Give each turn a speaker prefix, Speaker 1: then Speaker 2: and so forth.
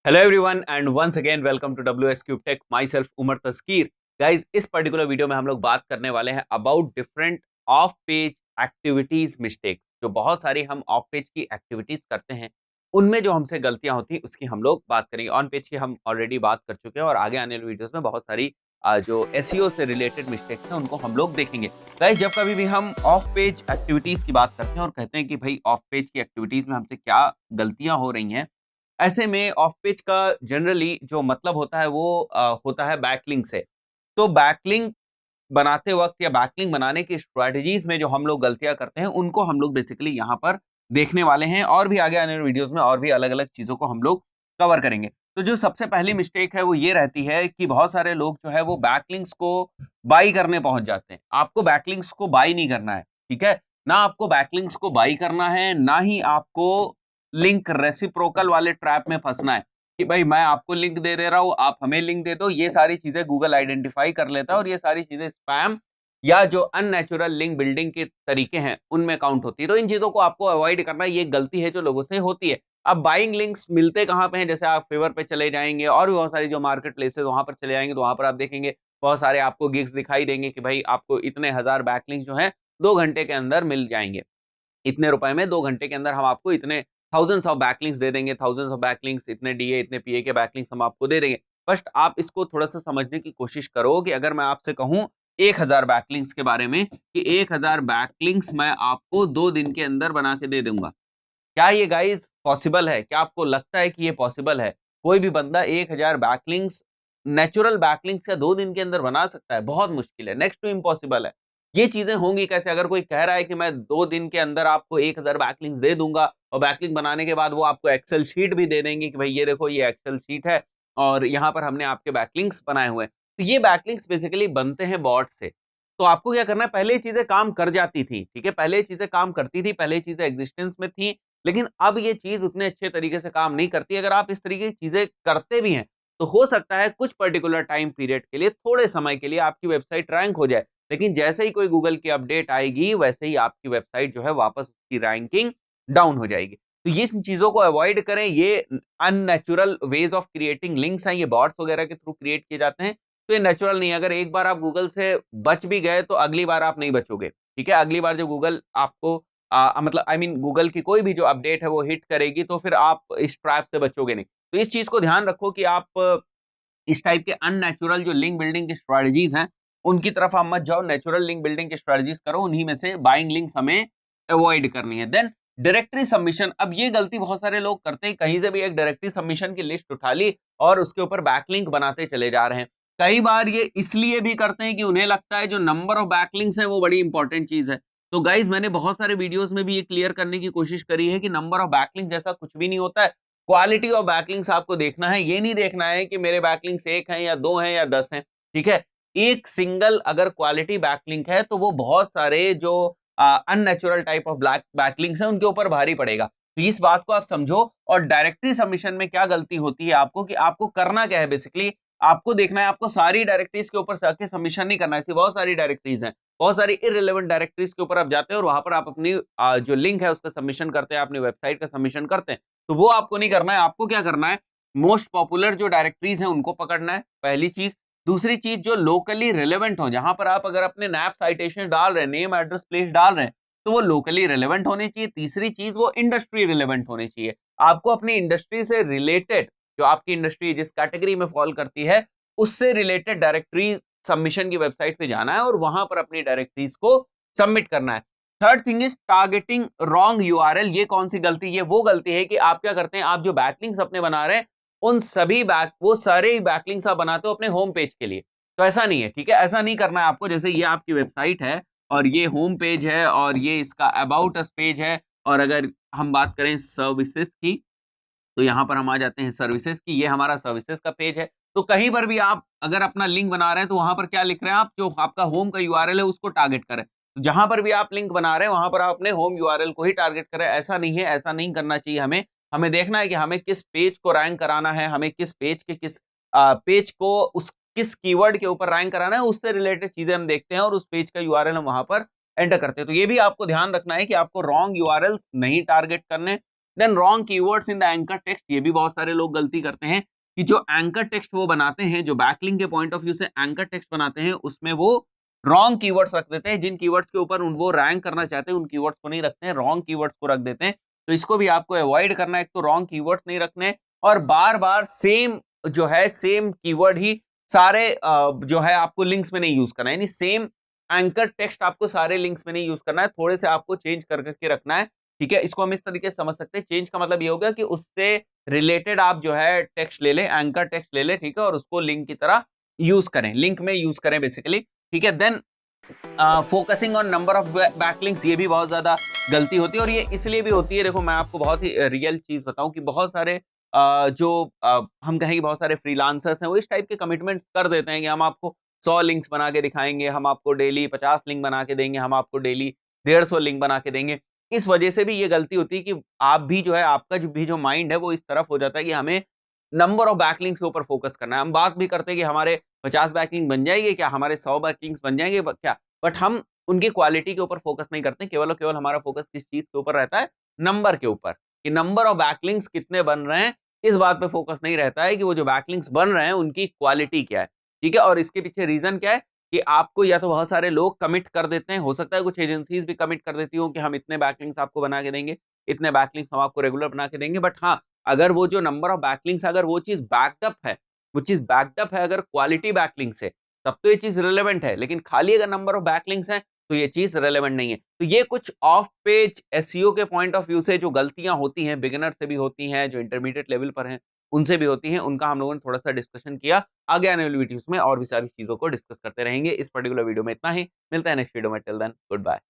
Speaker 1: Hello everyone and once again welcome to WS Cube Tech, myself Umar Taskeer. Guys, इस particular video में हम लोग बात करने वाले हैं about different off page activities mistakes. जो बहुत सारी हम ऑफ पेज की एक्टिविटीज करते हैं उनमें जो हमसे गलतियां होती हैं उसकी हम लोग बात करेंगे। ऑन पेज की हम ऑलरेडी बात कर चुके हैं और आगे आने वाले वीडियोस में बहुत सारी जो SEO से रिलेटेड मिस्टेक्स हैं उनको हम लोग देखेंगे। गाइज, जब कभी भी हम ऑफ पेज एक्टिविटीज की बात करते हैं और कहते हैं कि भाई ऑफ पेज की एक्टिविटीज में हमसे क्या गलतियां हो रही हैं, ऐसे में ऑफ पेज का जनरली जो मतलब होता है वो होता है बैकलिंक से। तो बैकलिंक बनाते वक्त या बैकलिंक बनाने की स्ट्रेटजीज में जो हम लोग गलतियां करते हैं उनको हम लोग बेसिकली यहाँ पर देखने वाले हैं और भी आगे आने वाले वीडियोस में और भी अलग अलग चीजों को हम लोग कवर करेंगे। तो जो सबसे पहली मिस्टेक है वो ये रहती है कि बहुत सारे लोग जो है वो बैकलिंक्स को बाई करने पहुंच जाते हैं। आपको बैकलिंक्स को बाई नहीं करना है, ठीक है ना। आपको बैकलिंक्स को बाई करना है, ना ही आपको लिंक रेसिप्रोकल वाले ट्रैप में फंसना है कि भाई मैं आपको लिंक दे रहा हूं, आप हमें लिंक दे दो। ये सारी चीजें गूगल आइडेंटिफाई कर लेता है और ये सारी चीजें स्पैम या जो अननेचुरल लिंक बिल्डिंग के तरीके हैं उनमें काउंट होती है। तो इन चीजों को आपको अवॉइड करना, ये गलती है जो लोगों से होती है। अब बाइंग लिंक्स मिलते कहां पे हैं, जैसे आप फेवर पे चले जाएंगे और भी बहुत सारी जो मार्केट प्लेसेस वहां पर चले जाएंगे तो वहां पर आप देखेंगे बहुत सारे आपको गिग्स दिखाई देंगे कि भाई आपको इतने हजार बैकलिंक जो है 2 घंटे के अंदर मिल जाएंगे। इतने रुपए में 2 घंटे के अंदर हम आपको इतने थाउजेंड्स ऑफ बैकलिंक्स दे देंगे, थाउजेंड्स ऑफ बैकलिंक्स, इतने DA इतने PA के बैकलिंक्स हम आपको दे देंगे। फर्स्ट आप इसको थोड़ा सा समझने की कोशिश करो कि अगर मैं आपसे कहूं 1000 बैकलिंक्स के बारे में कि 1000 बैकलिंक्स मैं आपको 2 दिन के अंदर बना के दे दूंगा, क्या ये गाइस पॉसिबल है? क्या आपको लगता है कि ये पॉसिबल है? कोई भी बंदा 1000 बैकलिंक्स, नेचुरल बैकलिंक्स क्या 2 दिन के अंदर बना सकता है? बहुत मुश्किल है, नेक्स्ट टू इम्पॉसिबल है। ये चीजें होंगी कैसे? अगर कोई कह रहा है कि मैं 2 दिन के अंदर आपको 1000 बैकलिंक्स दे दूंगा और बैकलिंक बनाने के बाद वो आपको एक्सेल शीट भी दे देंगे कि भाई ये देखो ये एक्सेल शीट है और यहाँ पर हमने आपके बैकलिंक्स बनाए हुए हैं। तो ये बैकलिंक्स बेसिकली बनते हैं बॉट से। तो आपको क्या करना है, पहले ये चीजें काम कर जाती थी, ठीक है, पहले ये चीजें काम करती थी, पहले ये चीजें एग्जिस्टेंस में थी, लेकिन अब ये चीज उतने अच्छे तरीके से काम नहीं करती। अगर आप इस तरीके की चीजें करते भी हैं तो हो सकता है कुछ पर्टिकुलर टाइम पीरियड के लिए, थोड़े समय के लिए आपकी वेबसाइट रैंक हो जाए, लेकिन जैसे ही कोई गूगल की अपडेट आएगी वैसे ही आपकी वेबसाइट जो है वापस उसकी रैंकिंग डाउन हो जाएगी। तो ये चीजों को अवॉइड करें। ये unnatural ways of creating links हैं, ये बॉट्स वगैरह के थ्रू क्रिएट किए जाते हैं। तो ये नेचुरल नहीं है। अगर एक बार आप गूगल से बच भी गए तो अगली बार आप नहीं बचोगे, ठीक है। अगली बार जब गूगल आपको मतलब आई मीन गूगल की कोई भी जो अपडेट है वो हिट करेगी तो फिर आप इस ट्रैप से बचोगे नहीं। तो इस चीज को ध्यान रखो कि आप इस टाइप के अननेचुरल जो लिंक बिल्डिंग की स्ट्रेटजीज हैं उनकी तरफ आप मत जाओ। नेचुरल लिंक बिल्डिंग की स्ट्रेटजीज करो, उन्हीं में से बाइंग लिंक्स हमें अवॉइड करनी है। Then directory submission. अब ये गलती बहुत सारे लोग करते हैं, कहीं से भी एक डायरेक्टरी सबमिशन की लिस्ट उठा ली और उसके ऊपर बैकलिंक बनाते चले जा रहे हैं। कई बार ये इसलिए भी करते हैं कि उन्हें लगता है जो नंबर ऑफ बैकलिंक्स है वो बड़ी इंपॉर्टेंट चीज है। तो गाइज, मैंने बहुत सारे वीडियोस में भी ये क्लियर करने की कोशिश करी है कि नंबर ऑफ बैकलिंक्स जैसा कुछ भी नहीं होता है। क्वालिटी ऑफ बैकलिंक्स आपको देखना है। ये नहीं देखना है कि मेरे बैकलिंक्स 1 हैं या 2 हैं या 10 हैं, ठीक है। एक सिंगल अगर क्वालिटी बैकलिंक है तो वो बहुत सारे जो unnatural type of black backlinks हैं उनके ऊपर भारी पड़ेगा। तो इस बात को आप समझो। और डायरेक्टरी सबमिशन में क्या गलती होती है आपको, कि आपको करना क्या है बेसिकली, आपको देखना है आपको सारी डायरेक्टरीज के ऊपर जाके सबमिशन नहीं करना है। ऐसी बहुत सारी डायरेक्टरीज हैं, बहुत सारी इररिलेवेंट डायरेक्टरीज के ऊपर आप जाते हैं और वहां पर आप अपनी जो लिंक है उसका सबमिशन करते हैं, अपनी वेबसाइट का सबमिशन करते हैं। तो वो आपको नहीं करना है। आपको क्या करना है, मोस्ट पॉपुलर जो डायरेक्टरीज हैं उनको पकड़ना है, पहली चीज। दूसरी चीज, जो लोकली रिलेवेंट हो, जहां पर आप अगर अपने नैप साइटेशन डाल रहे हैं, नेम एड्रेस प्लेस डाल रहे हैं, तो वो लोकली रिलेवेंट होने चाहिए। तीसरी चीज, वो इंडस्ट्री रिलेवेंट होने चाहिए। आपको अपनी इंडस्ट्री से रिलेटेड, जो आपकी इंडस्ट्री जिस कैटेगरी में फॉल करती है उससे रिलेटेड डायरेक्टरीज सबमिशन की वेबसाइट पे जाना है और वहां पर अपनी डायरेक्टरीज को सबमिट करना है। Third thing is targeting wrong URL। ये कौन सी गलती? ये वो गलती है कि आप क्या करते हैं, आप जो बैकलिंक्स अपने बना रहे हैं उन सभी वो सारे बैकलिंक्स आप बनाते हो अपने होम पेज के लिए। तो ऐसा नहीं है, ठीक है, ऐसा नहीं करना है आपको। जैसे ये आपकी वेबसाइट है और ये होम पेज है और ये इसका अबाउट अस पेज है, और अगर हम बात करें सर्विसेज की तो यहाँ पर हम आ जाते हैं सर्विसेज की। ये हमारा सर्विसेज का पेज है। तो कहीं पर भी आप अगर अपना लिंक बना रहे हैं तो वहां पर क्या लिख रहे हैं, आप जो आपका होम का URL है उसको टारगेट करें। तो जहां पर भी आप लिंक बना रहे हैं वहां पर आप अपने होम URL को ही टारगेट करें। ऐसा नहीं है, ऐसा नहीं करना चाहिए। हमें हमें देखना है कि हमें किस पेज को रैंक कराना है, हमें किस पेज के किस पेज को उस किस कीवर्ड के ऊपर रैंक कराना है, उससे रिलेटेड चीजें हम देखते हैं और उस पेज का URL हम वहां पर एंटर करते हैं। तो ये भी आपको ध्यान रखना है कि आपको रॉन्ग URL नहीं टारगेट करने। Then wrong keywords in the anchor text, ये भी बहुत सारे लोग गलती करते हैं कि जो एंकर टेक्स्ट वो बनाते हैं, जो बैकलिंक के पॉइंट ऑफ व्यू से एंकर टेक्स्ट बनाते हैं, उसमें वो रॉन्ग कीवर्ड्स रख देते हैं। जिन कीवर्ड्स के ऊपर वो रैंक करना चाहते हैं उन कीवर्ड्स को नहीं रखते हैं, रॉन्ग कीवर्ड्स को रख देते हैं। तो इसको भी आपको अवॉइड करना है, एक तो रॉन्ग कीवर्ड्स नहीं रखने और बार बार सेम जो है सेम कीवर्ड ही सारे जो है आपको लिंक्स में नहीं यूज करना है, यानी सेम एंकर टेक्स्ट आपको सारे लिंक्स में नहीं यूज करना है, थोड़े से आपको चेंज कर करके रखना है। ठीक है, इसको हम इस तरीके से समझ सकते हैं। चेंज का मतलब ये होगा कि उससे रिलेटेड आप जो है टेक्स्ट ले लें, एंकर टेक्स्ट ले लें, ठीक है, और उसको लिंक की तरह यूज करें, लिंक में यूज करें बेसिकली। ठीक है, then focusing on number of backlinks, ये भी बहुत ज्यादा गलती होती है और ये इसलिए भी होती है, देखो मैं आपको बहुत ही रियल चीज बताऊं कि बहुत सारे जो हम कहेंगे बहुत सारे फ्रीलांसर्स हैं वो इस टाइप के कमिटमेंट्स कर देते हैं कि हम आपको 100 लिंक्स बना के दिखाएंगे, हम आपको डेली 50 लिंक बना के देंगे, हम आपको डेली 150 लिंक बना के देंगे। इस वजह से भी ये गलती होती है कि आप भी जो है आपका जो माइंड है वो इस तरफ हो जाता है कि हमें नंबर ऑफ बैकलिंक्स के ऊपर फोकस करना है। हम बात भी करते हैं कि हमारे 50 बैकलिंक बन जाएंगे क्या, हमारे 100 बैकलिंक्स बन जाएंगे क्या, बट हम उनकी क्वालिटी के ऊपर फोकस नहीं करते, केवल और केवल हमारा फोकस किस चीज के ऊपर रहता है, नंबर के ऊपर, कि नंबर ऑफ बैकलिंक्स कितने बन रहे हैं। इस बात पे फोकस नहीं रहता है कि वो जो बैकलिंक्स बन रहे हैं उनकी क्वालिटी क्या है। ठीक है, और इसके पीछे रीजन क्या है कि आपको या तो बहुत सारे लोग कमिट कर देते हैं, हो सकता है कुछ एजेंसीज भी कमिट कर देती हो कि हम इतने बैकलिंक्स आपको बना के देंगे, इतने बैकलिंक्स हम आपको रेगुलर बना के देंगे, बट हाँ अगर वो जो नंबर ऑफ बैकलिंक्स अगर वो चीज बैकअप है, वो चीज बैकअप है अगर क्वालिटी बैकलिंक्स है, तब तो ये चीज रिलेवेंट है। लेकिन खाली अगर नंबर ऑफ बैकलिंक्स है तो ये चीज रेलेवेंट नहीं है। तो ये कुछ ऑफ पेज एसईओ के पॉइंट ऑफ व्यू से जो गलतियां होती हैं, बिगिनर से भी होती हैं, जो इंटरमीडिएट लेवल पर हैं उनसे भी होती हैं, उनका हम लोगों ने थोड़ा सा डिस्कशन किया। आगे आने वाली वीडियोस में और भी सारी चीजों को डिस्कस करते रहेंगे। इस पर्टिकुलर वीडियो में इतना ही, मिलता है नेक्स्ट वीडियो में, टिल देन गुड बाय।